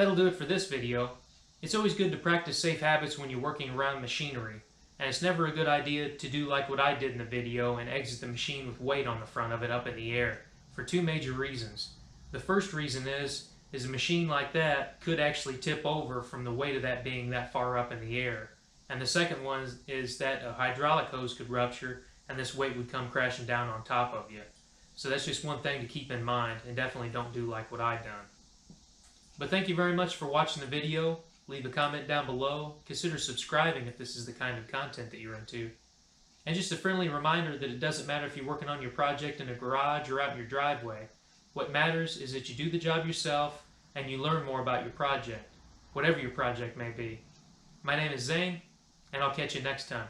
That'll do it for this video. It's always good to practice safe habits when you're working around machinery, and it's never a good idea to do like what I did in the video and exit the machine with weight on the front of it up in the air, for two major reasons. The first reason is a machine like that could actually tip over from the weight of that being that far up in the air. And the second one is that a hydraulic hose could rupture and this weight would come crashing down on top of you. So that's just one thing to keep in mind, and definitely don't do like what I've done. But thank you very much for watching the video. Leave a comment down below. Consider subscribing if this is the kind of content that you're into. And just a friendly reminder that it doesn't matter if you're working on your project in a garage or out in your driveway. What matters is that you do the job yourself and you learn more about your project, whatever your project may be. My name is Zane, and I'll catch you next time.